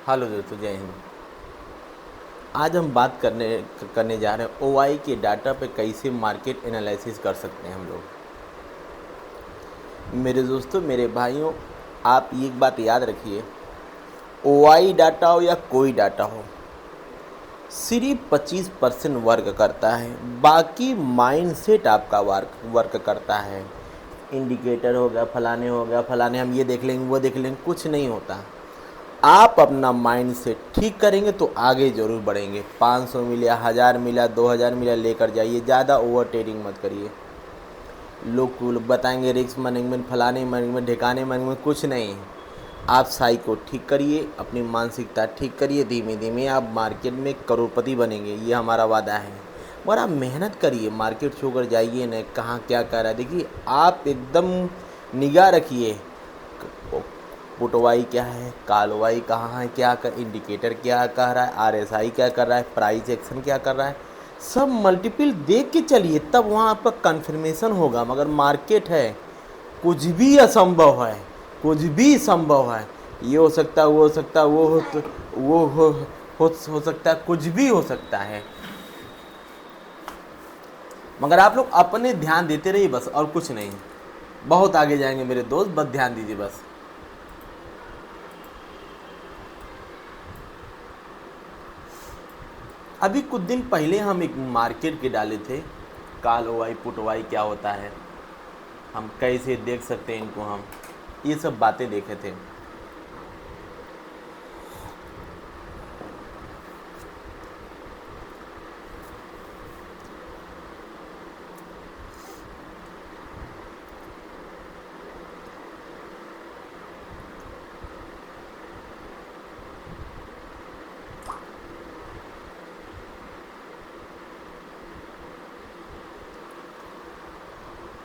Hello दोस्तों, जय हिंद। आज हम बात करने जा रहे हैं ओआई के डाटा पे कैसे मार्केट एनालिसिस कर सकते हैं हम लोग। मेरे दोस्तों, मेरे भाइयों, आप एक बात याद रखिए, ओआई डाटा हो या कोई डाटा हो, सिर्फ 25% वर्क करता है, बाकी माइंडसेट आपका वर्क करता है। इंडिकेटर हो गया, फलाने, हम ये देख लेंगे, वो देख लेंगे, कुछ नहीं होता। आप अपना माइंड सेट ठीक करेंगे तो आगे ज़रूर बढ़ेंगे। 500 मिला, 1000 मिला, 2000 मिला, लेकर जाइए। ज़्यादा ओवर ट्रेडिंग मत करिए। लोग बताएंगे रिस्क मैनेजमेंट, फलाने मैनेजमेंट, ठिकाने मैनेजमेंट, कुछ नहीं। आप साई को ठीक करिए, अपनी मानसिकता ठीक करिए। धीमे धीमे आप मार्केट में करोड़पति बनेंगे, ये हमारा वादा है। और आप मेहनत करिए, मार्केट छोड़कर जाइए न, कहाँ क्या कर रहा है देखिए। आप एकदम निगाह रखिए, पुटवाई क्या है, कालवाई कहाँ है, क्या कर, इंडिकेटर क्या कह रहा है, आरएसआई क्या कर रहा है, प्राइस एक्शन क्या कर रहा है, सब मल्टीपल देख के चलिए, तब वहाँ आपका कन्फर्मेशन होगा। मगर मार्केट है, कुछ भी असंभव है, कुछ भी संभव है। ये हो सकता है, वो हो सकता है, हो सकता है, कुछ भी हो सकता है। मगर आप लोग अपने ध्यान देते रहिए बस, और कुछ नहीं। बहुत आगे जाएंगे मेरे दोस्त, बस ध्यान दीजिए बस। अभी कुछ दिन पहले हम एक मार्केट के डाले थे, काल ओवाई पुटवाई क्या होता है, हम कैसे देख सकते हैं इनको, हम ये सब बातें देखे थे।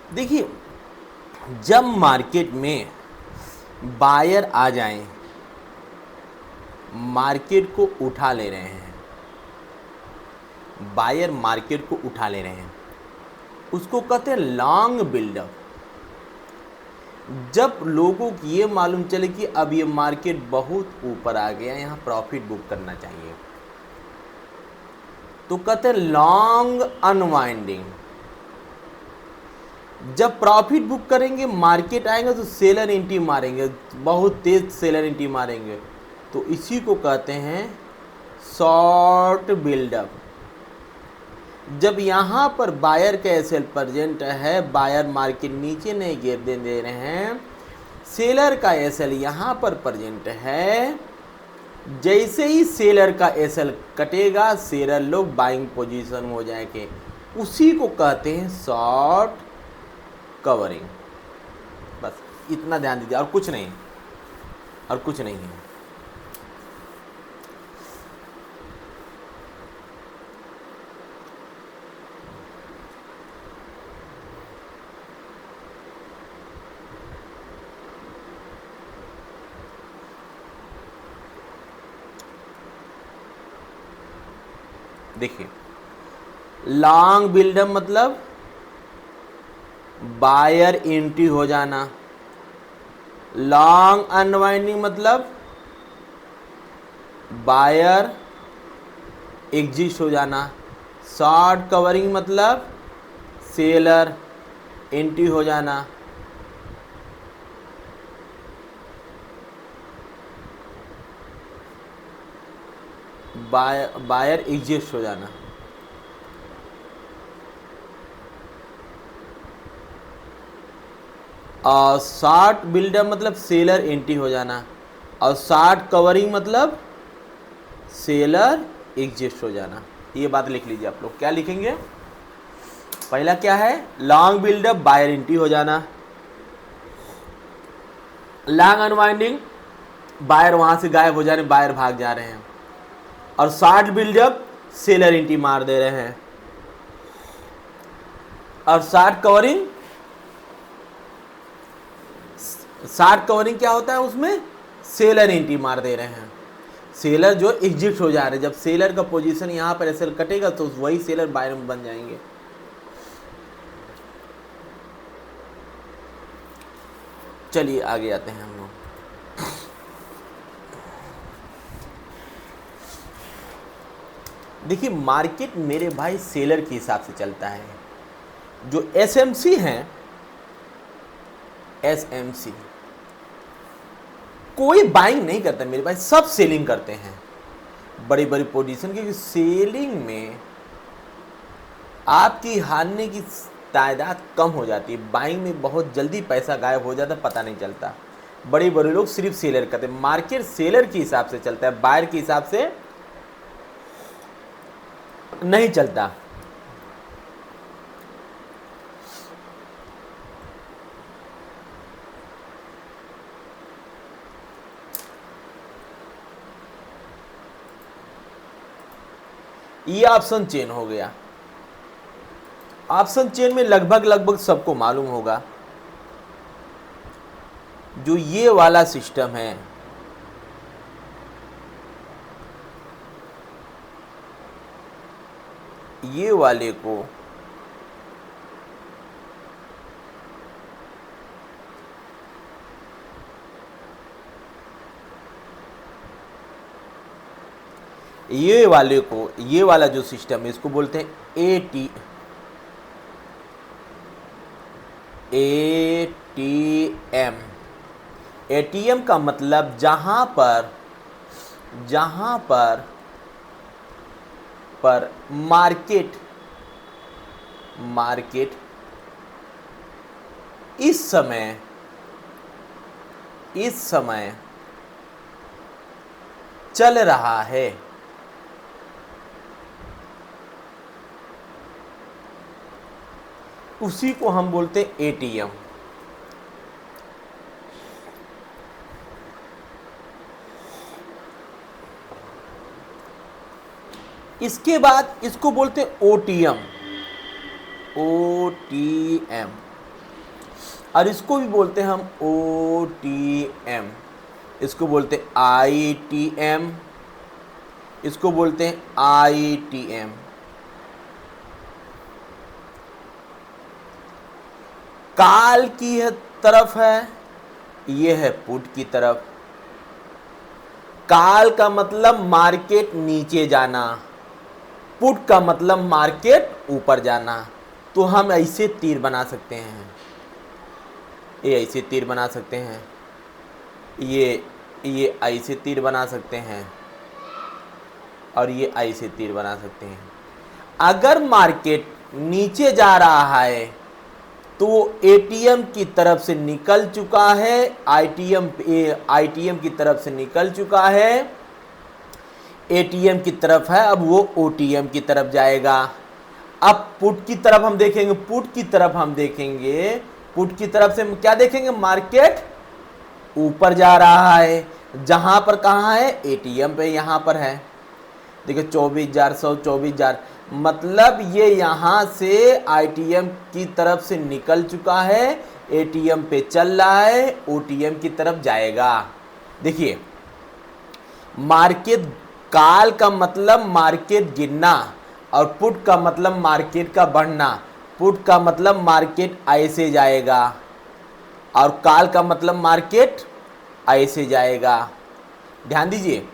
देखिए, जब मार्केट में बायर आ जाएं, मार्केट को उठा ले रहे हैं, बायर मार्केट को उठा ले रहे हैं, उसको कहते हैं लॉन्ग बिल्डअप। जब लोगों को ये मालूम चले कि अब ये मार्केट बहुत ऊपर आ गया, यहाँ प्रॉफिट बुक करना चाहिए, तो कहते हैं लॉन्ग अनवाइंडिंग। जब प्रॉफिट बुक करेंगे, मार्केट आएंगे तो सेलर एंट्री मारेंगे, बहुत तेज सेलर एंट्री मारेंगे, तो इसी को कहते हैं शॉर्ट बिल्डअप। जब यहाँ पर बायर का एसएल प्रेजेंट है, बायर मार्केट नीचे नहीं गिरने दे रहे हैं, सेलर का एसएल यहाँ पर प्रेजेंट है, जैसे ही सेलर का एसएल कटेगा, सेलर लोग बाइंग पोजीशन हो जाएंगे, उसी को कहते हैं शॉर्ट कवरिंग। बस इतना ध्यान दीजिए, और कुछ नहीं, और कुछ नहीं है। देखिए, लॉन्ग बिल्डअप मतलब बायर एंट्री हो जाना, लॉन्ग अनवाइंडिंग मतलब बायर एग्जिस्ट हो जाना, शॉर्ट कवरिंग मतलब सेलर एंट्री हो जाना। बायर एग्जिस्ट हो जाना। और शॉर्ट बिल्डअप मतलब सेलर एंट्री हो जाना, और शॉर्ट कवरिंग मतलब सेलर एग्जिस्ट हो जाना। ये बात लिख लीजिए आप लोग। क्या लिखेंगे? पहला क्या है? लॉन्ग बिल्डअप, बायर एंट्री हो जाना। लॉन्ग अनवाइंडिंग, बायर वहां से गायब हो जा रहे हैं, बायर भाग जा रहे हैं। और शॉर्ट बिल्डअप, सेलर एंट्री मार दे रहे हैं। और शॉर्ट कवरिंग, शॉर्ट कवरिंग क्या होता है? उसमें सेलर एंट्री मार दे रहे हैं, सेलर जो एग्जिट हो जा रहे हैं। जब सेलर का पोजीशन यहाँ पर एसएल कटेगा तो वही सेलर बायर में बन जाएंगे। चलिए आगे आते हैं हम लोग। देखिए मार्केट मेरे भाई सेलर के हिसाब से चलता है। जो एसएमसी हैं, एसएमसी कोई बाइंग नहीं करता मेरे भाई, सब सेलिंग करते हैं बड़ी बड़ी पोजीशन, क्योंकि सेलिंग में आपकी हारने की तादाद कम हो जाती है, बाइंग में बहुत जल्दी पैसा गायब हो जाता है, पता नहीं चलता। बड़े बड़े लोग सिर्फ सेलर करते हैं। मार्केट सेलर के हिसाब से चलता है, बायर के हिसाब से नहीं चलता। ये ऑप्शन चेन हो गया। ऑप्शन चेन में लगभग सबको मालूम होगा, जो ये वाला सिस्टम है, ये वाले को ये वाला जो सिस्टम है इसको बोलते हैं एटीएम। एटीएम का मतलब जहां पर मार्केट इस समय चल रहा है, उसी को हम बोलते हैं एटीएम। इसके बाद इसको बोलते हैं ओटीएम, और इसको भी बोलते हैं हम ओटीएम। इसको बोलते हैं आईटीएम, इसको बोलते हैं आईटीएम। काल की तरफ है, ये है पुट की तरफ। काल का मतलब मार्केट नीचे जाना, पुट का मतलब मार्केट ऊपर जाना। तो हम ऐसे तीर बना सकते हैं, ये ऐसे तीर बना सकते हैं, ये ऐसे तीर बना सकते हैं, और ये ऐसे तीर बना सकते हैं। अगर मार्केट नीचे जा रहा है तो एटीएम की तरफ से निकल चुका है, आईटीएम की तरफ से निकल चुका है, एटीएम की तरफ है, अब वो ओटीएम की तरफ जाएगा। अब पुट की तरफ हम देखेंगे, पुट की तरफ से हम क्या देखेंगे, मार्केट ऊपर जा रहा है, जहां पर कहाँ है, एटीएम पे यहां पर है। देखिए 24,124, मतलब ये यहाँ से आईटीएम की तरफ से निकल चुका है, एटीएम पे चल रहा है, ओटीएम की तरफ जाएगा। देखिए मार्केट, काल का मतलब मार्केट गिरना, और पुट का मतलब मार्केट का बढ़ना। पुट का मतलब मार्केट ऐसे जाएगा, और काल का मतलब मार्केट ऐसे जाएगा। ध्यान दीजिए,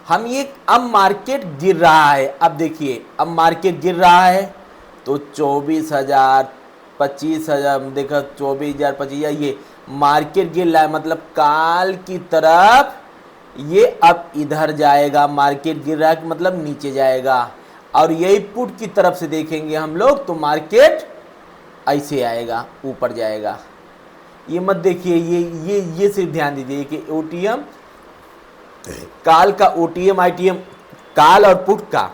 हम ये, अब मार्केट गिर रहा है, अब देखिए अब मार्केट गिर रहा है तो 24,000, 25,000, देखो 24,000, 25,000, ये मार्केट गिर रहा है, मतलब काल की तरफ ये अब इधर जाएगा। मार्केट गिर रहा है मतलब नीचे जाएगा। और यही पुट की तरफ से देखेंगे हम लोग तो मार्केट ऐसे आएगा, ऊपर जाएगा। ये मत देखिए, ये सिर्फ ध्यान दीजिए कि ओटीएम, काल का ओटीएम, आईटीएम, काल और पुट का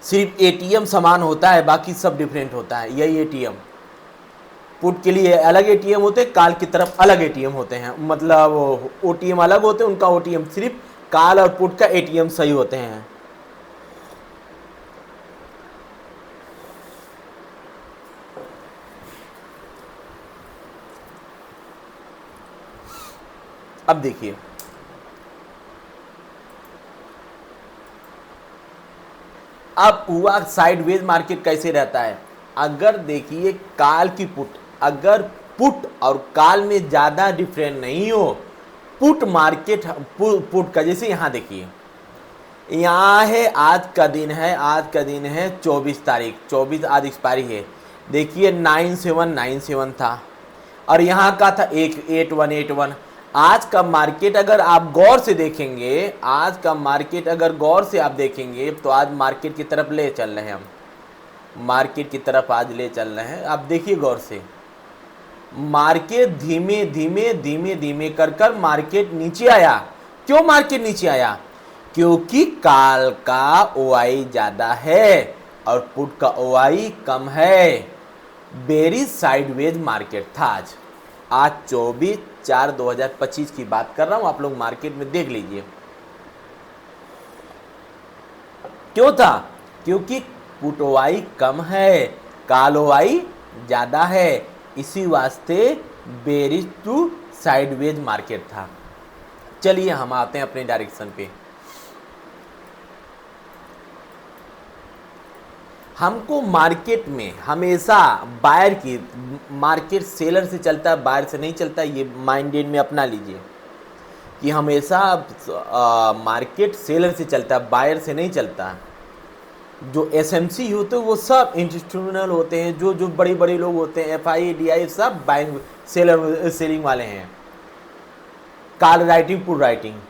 सिर्फ एटीएम समान होता है, बाकी सब डिफरेंट होता है। यही एटीएम, पुट के लिए अलग एटीएम होते हैं, काल की तरफ अलग एटीएम होते हैं, मतलब ओटीएम अलग होते हैं, उनका ओटीएम सिर्फ काल और पुट का एटीएम सही होते हैं। अब देखिए, अब हुआ साइडवेज मार्केट कैसे रहता है। अगर देखिए काल की पुट, अगर पुट और काल में ज़्यादा डिफरेंस नहीं हो, पुट मार्केट, पुट का जैसे यहाँ देखिए यहाँ है आज का दिन है, आज का दिन है 24 तारीख, 24 आज एक्सपायरी है। देखिए 9797 था और यहाँ का था 8181। आज का मार्केट अगर आप गौर से देखेंगे, आज का मार्केट अगर गौर से आप देखेंगे तो आज मार्केट की तरफ ले चल रहे हैं हम, मार्केट की तरफ आज ले चल रहे हैं। आप देखिए गौर से, मार्केट धीमे धीमे धीमे धीमे कर कर मार्केट नीचे आया। क्यों मार्केट नीचे आया? क्योंकि काल का ओआई ज़्यादा है और पुट का ओआई कम है। बेरी साइडवेज मार्केट था आज। आज 24/4/2025 की बात कर रहा हूँ, आप लोग मार्केट में देख लीजिए। क्यों था? क्योंकि पुट ओआई कम है, काल ओआई ज़्यादा है, इसी वास्ते बेरिज टू साइडवेज मार्केट था। चलिए हम आते हैं अपने डायरेक्शन पे। हमको मार्केट में हमेशा बायर की, मार्केट सेलर से चलता है, बायर से नहीं चलता, ये माइंडेड में अपना लीजिए कि हमेशा मार्केट सेलर से चलता है, बायर से नहीं चलता। जो एसएमसी होते हैं वो सब इंस्टीट्यूशनल होते हैं, जो बड़े बड़े लोग होते हैं, एफआई डीआई सब बाइंग सेलर सेलिंग वाले हैं। Call writing, put writing.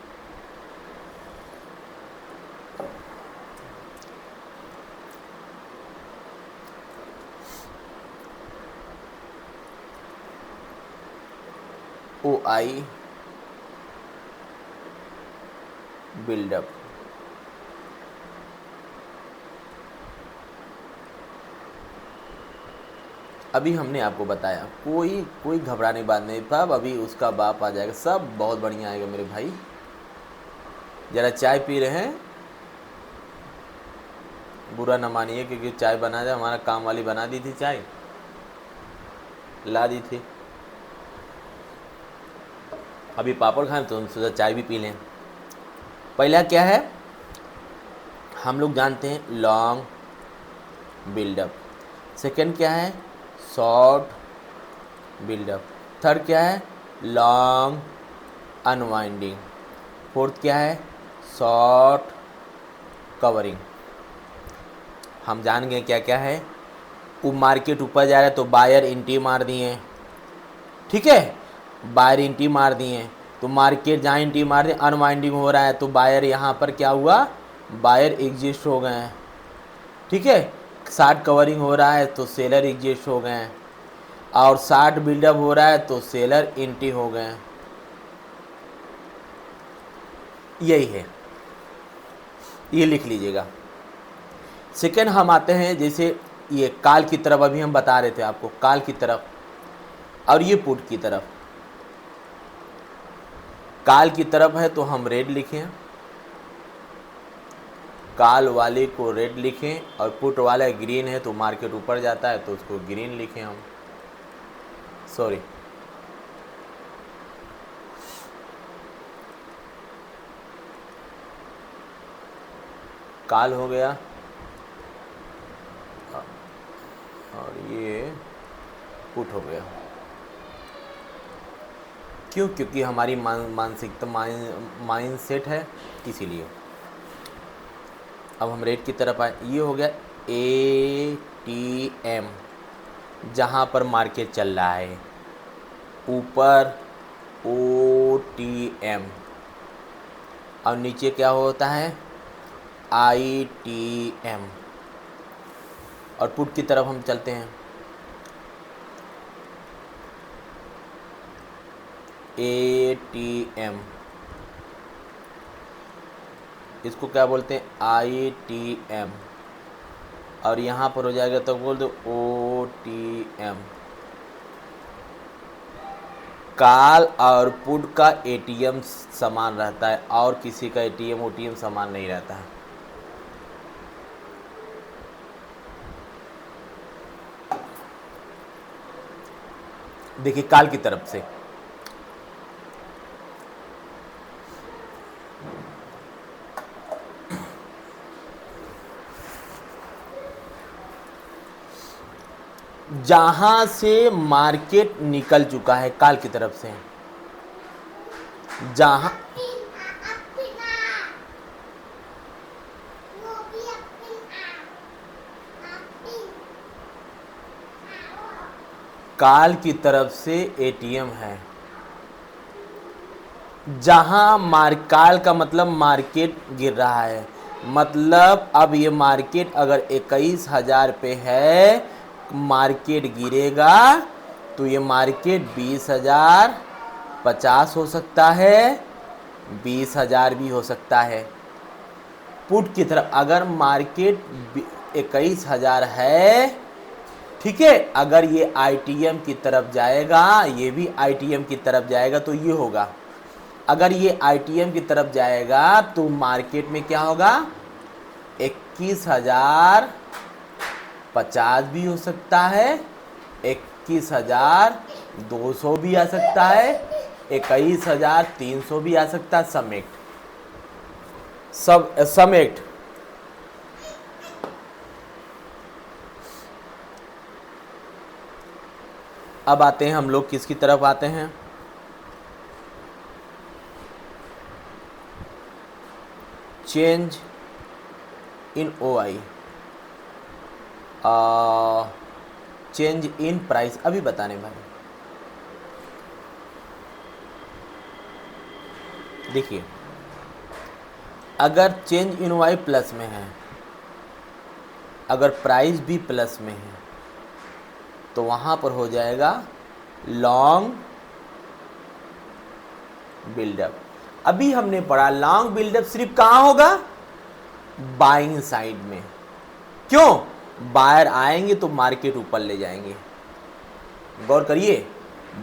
OI buildup, अभी हमने आपको बताया, कोई घबराने की बात नहीं था। अभी उसका बाप आ जाएगा, सब बहुत बढ़िया आएगा मेरे भाई। जरा चाय पी रहे हैं, बुरा न मानिए, क्योंकि चाय बना जाए, हमारा काम वाली बना दी थी, चाय ला दी थी। अभी पापड़ खाएं तो सोचा चाय भी पी लें। पहला क्या है, हम लोग जानते हैं लॉन्ग बिल्डअप। सेकंड क्या है, शॉर्ट बिल्डअप। थर्ड क्या है, लॉन्ग अनवाइंडिंग। फोर्थ क्या है, शॉर्ट कवरिंग। हम जान गए क्या क्या है। वो मार्केट ऊपर जा रहा है तो बायर एंट्री मार दिए, ठीक है, बायर एंट्री मार दिए तो मार्केट जहाँ एंट्री मार दिए, अनवाइंडिंग हो रहा है तो बायर यहाँ पर क्या हुआ, बायर एग्जिस्ट हो गए हैं, ठीक है। शॉर्ट कवरिंग हो रहा है तो सेलर एग्जिस्ट हो गए हैं, और शॉर्ट बिल्डअप हो रहा है तो सेलर एंट्री हो गए हैं। यही है, ये लिख लीजिएगा। सेकेंड हम आते हैं, जैसे ये काल की तरफ अभी हम बता रहे थे आपको, काल की तरफ, और ये पुट की तरफ। काल की तरफ है तो हम रेड लिखें, काल वाले को रेड लिखें, और पुट वाला ग्रीन है तो मार्केट ऊपर जाता है तो उसको ग्रीन लिखें हम, सॉरी। काल हो गया और ये पुट हो गया। क्यों? क्योंकि हमारी मानसिकता माइंड सेट है, इसीलिए। अब हम रेट की तरफ आए, ये हो गया ATM, जहाँ पर मार्केट चल रहा है, ऊपर OTM, और नीचे क्या होता है, ITM। और पुट की तरफ हम चलते हैं, ATM, इसको क्या बोलते हैं, ITM, और यहाँ पर हो जाएगा तो बोल दो OTM। काल और पुट का ATM समान रहता है, और किसी का ATM OTM समान नहीं रहता है। देखिए काल की तरफ से जहां से मार्केट निकल चुका है, काल की तरफ से, काल की तरफ से एटीएम है, जहां काल का मतलब मार्केट गिर रहा है, मतलब अब ये मार्केट अगर 21,000 पे है, मार्केट गिरेगा तो ये मार्केट 20,050 हो सकता है, 20,000 भी हो सकता है। पुट की तरफ अगर मार्केट 21,000 है, ठीक है, अगर ये आईटीएम की तरफ जाएगा, ये भी आईटीएम की तरफ जाएगा तो ये होगा। अगर ये आईटीएम की तरफ जाएगा तो मार्केट में क्या होगा, 21,050 भी हो सकता है, 21,200 भी आ सकता है, 21,300 भी आ सकता है। समेट अब आते हैं हम लोग किसकी तरफ आते हैं, change in OI, change in price. अभी बताने भाई, देखिए अगर चेंज इन OI प्लस में है, अगर प्राइस भी प्लस में है, तो वहाँ पर हो जाएगा लॉन्ग बिल्डअप। अभी हमने पढ़ा लॉन्ग बिल्डअप सिर्फ कहाँ होगा, बाइंग साइड में। क्यों, बायर आएंगे तो मार्केट ऊपर ले जाएंगे। गौर करिए,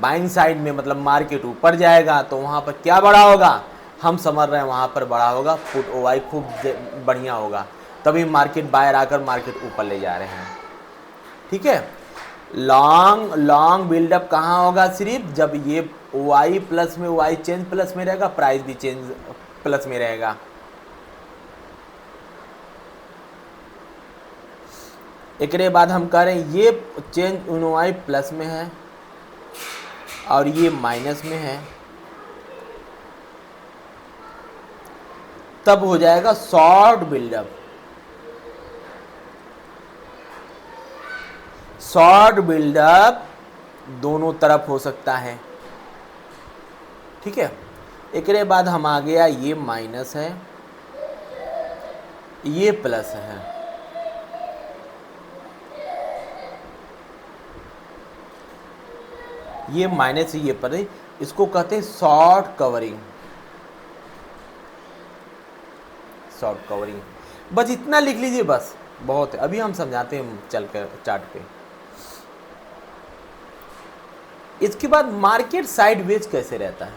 बाइंग साइड में मतलब मार्केट ऊपर जाएगा तो वहाँ पर क्या बड़ा होगा, हम समझ रहे हैं वहाँ पर बड़ा होगा, पुट OI खूब बढ़िया होगा, तभी मार्केट बायर आकर मार्केट ऊपर ले जा रहे हैं। ठीक है, लॉन्ग बिल्डअप कहाँ होगा, सिर्फ जब ये OI प्लस में, OI चेंज प्लस में रहेगा, प्राइस भी चेंज प्लस में रहेगा। एक बाद हम कह रहे हैं ये चेंज इन OI प्लस में है और ये माइनस में है, तब हो जाएगा शॉर्ट बिल्डअप। शॉर्ट बिल्डअप दोनों तरफ हो सकता है। ठीक है, एक बाद हम आ गया, ये माइनस है, ये प्लस है, ये माइनस ये पर, इसको कहते हैं शॉर्ट कवरिंग। शॉर्ट कवरिंग बस इतना लिख लीजिए, बस बहुत है। अभी हम समझाते हैं चल कर चार्ट पे। इसके बाद मार्केट साइडवेज कैसे रहता है,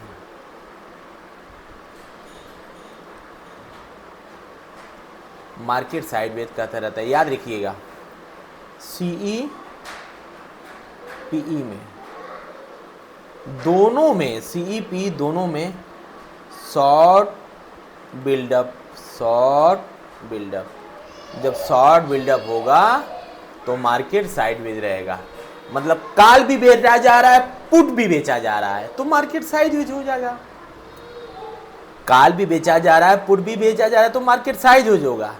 मार्केट साइडवेज कहता रहता है, याद रखिएगा। CE PE में दोनों में, CE PE दोनों में शॉर्ट बिल्डअप, शॉर्ट बिल्डअप। जब शॉर्ट बिल्डअप होगा तो मार्केट साइडवेज रहेगा, मतलब कॉल भी बेचा जा रहा है, पुट भी बेचा जा रहा है, तो मार्केट साइडवेज हो जाएगा। कॉल भी बेचा जा रहा है, पुट भी बेचा जा रहा है, तो मार्केट साइडवेज होगा।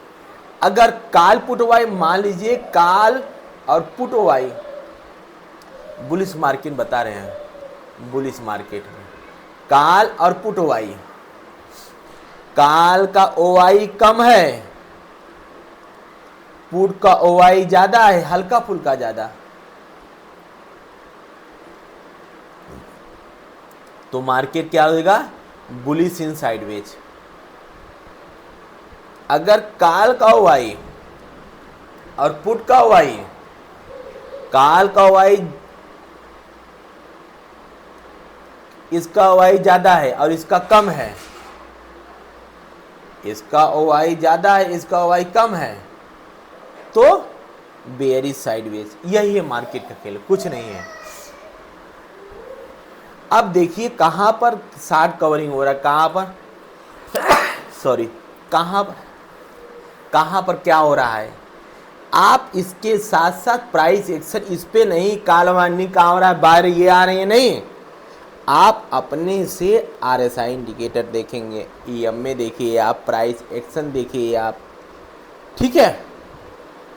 अगर कॉल पुट OI, मान लीजिए कॉल और पुट OI बुलिश मार्केट बता रहे हैं, बुलिश मार्केट में कॉल और पुट OI, कॉल का OI कम है, पुट का OI ज्यादा है, हल्का फुल्का ज्यादा, तो मार्केट क्या होगा, बुलिश इन साइडवेज। अगर कॉल का OI और पुट का OI, कॉल का OI इसका OI ज्यादा है और इसका कम है, इसका OI ज्यादा है, इसका OI कम है, तो बेयरिश साइडवेज। यही है मार्केट का खेल, कुछ नहीं है। अब देखिए कहां पर शॉर्ट कवरिंग हो रहा है, कहां पर सॉरी कहां पर क्या हो रहा है। आप इसके साथ साथ प्राइस एक्शन, इस पे नहीं काल मानी कहाँ हो रहा है, बाहर ये आ रही है, नहीं, आप अपने से RSI इंडिकेटर देखेंगे, EMA देखिए आप, प्राइस एक्शन देखिए आप। ठीक है,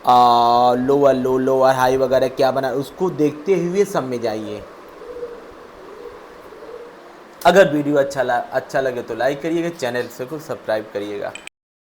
लोअर लो, लोअर हाई वगैरह क्या बना, उसको देखते हुए सब में जाइए। अगर वीडियो अच्छा लगे तो लाइक करिएगा, चैनल से को सब्सक्राइब करिएगा।